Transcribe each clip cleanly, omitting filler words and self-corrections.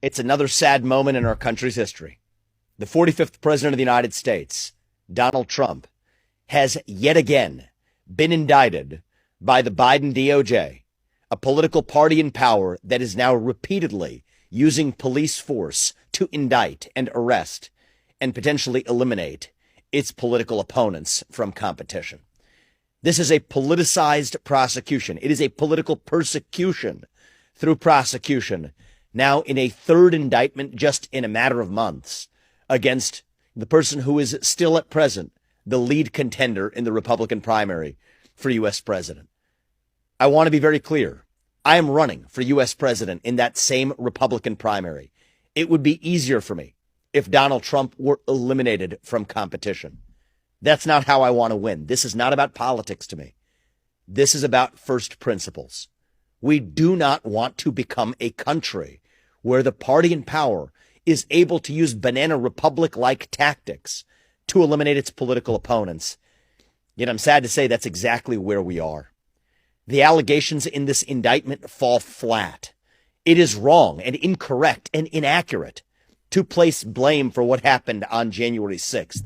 It's another sad moment in our country's history. The 45th President of the United States, Donald Trump, has yet again been indicted by the Biden DOJ, a political party in power that is now repeatedly using police force to indict and arrest and potentially eliminate its political opponents from competition. This is a politicized prosecution. It is a political persecution through prosecution, now in a third indictment just in a matter of months, against the person who is still at present the lead contender in the Republican primary for U.S. president. I want to be very clear. I am running for U.S. president in that same Republican primary. It would be easier for me if Donald Trump were eliminated from competition. That's not how I want to win. This is not about politics to me. This is about first principles. We do not want to become a country where the party in power is able to use banana republic-like tactics to eliminate its political opponents. Yet I'm sad to say that's exactly where we are. The allegations in this indictment fall flat. It is wrong and incorrect and inaccurate to place blame for what happened on January 6th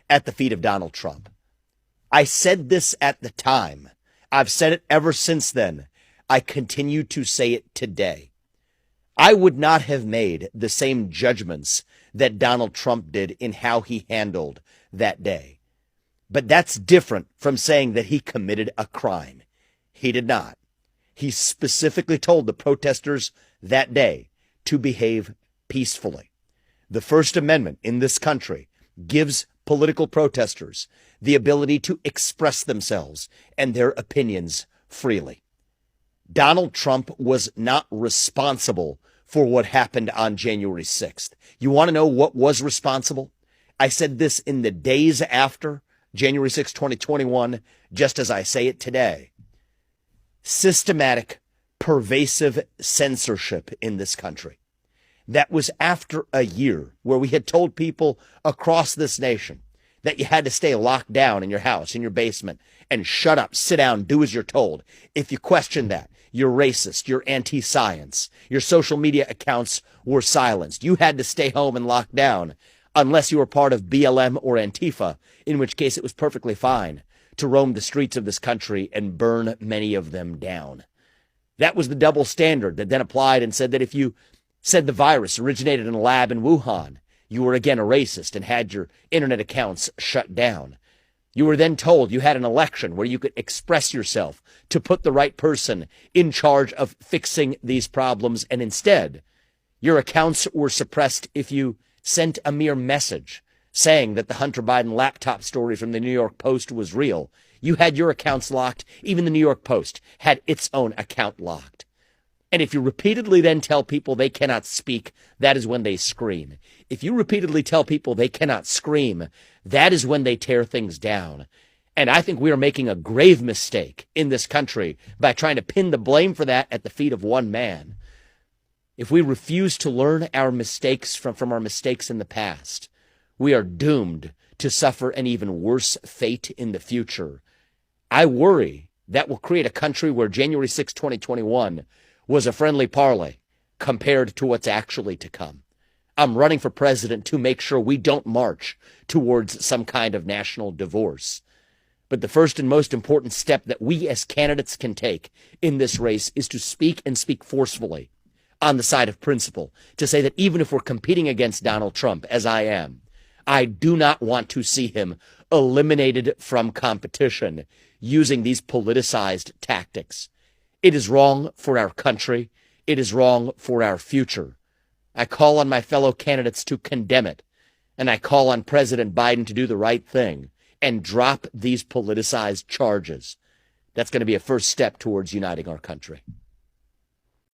at the feet of Donald Trump. I said this at the time. I've said it ever since then. I continue to say it today. I would not have made the same judgments that Donald Trump did in how he handled that day. But that's different from saying that he committed a crime. He did not. He specifically told the protesters that day to behave peacefully. The First Amendment in this country gives political protesters the ability to express themselves and their opinions freely. Donald Trump was not responsible for what happened on January 6th. You want to know what was responsible? I said this in the days after January 6, 2021, just as I say it today. Systematic, pervasive censorship in this country. That was after a year where we had told people across this nation that you had to stay locked down in your house, in your basement, and shut up, sit down, do as you're told. If you question that, you're racist, you're anti-science, your social media accounts were silenced. You had to stay home and lock down unless you were part of BLM or Antifa, in which case it was perfectly fine to roam the streets of this country and burn many of them down. That was the double standard that then applied and said that if you said the virus originated in a lab in Wuhan, you were again a racist and had your internet accounts shut down. You were then told you had an election where you could express yourself to put the right person in charge of fixing these problems, and instead, your accounts were suppressed if you sent a mere message saying that the Hunter Biden laptop story from the New York Post was real. You had your accounts locked. Even the New York Post had its own account locked. And if you repeatedly then tell people they cannot speak, that is when they scream. If you repeatedly tell people they cannot scream, that is when they tear things down. And I think we are making a grave mistake in this country by trying to pin the blame for that at the feet of one man. If we refuse to learn our mistakes from our mistakes in the past, we are doomed to suffer an even worse fate in the future. I worry that will create a country where January 6, 2021 was a friendly parlay compared to what's actually to come. I'm running for president to make sure we don't march towards some kind of national divorce. But the first and most important step that we as candidates can take in this race is to speak and speak forcefully on the side of principle, to say that even if we're competing against Donald Trump, as I am, I do not want to see him eliminated from competition using these politicized tactics. It is wrong for our country. It is wrong for our future. I call on my fellow candidates to condemn it, and I call on President Biden to do the right thing and drop these politicized charges. That's going to be a first step towards uniting our country.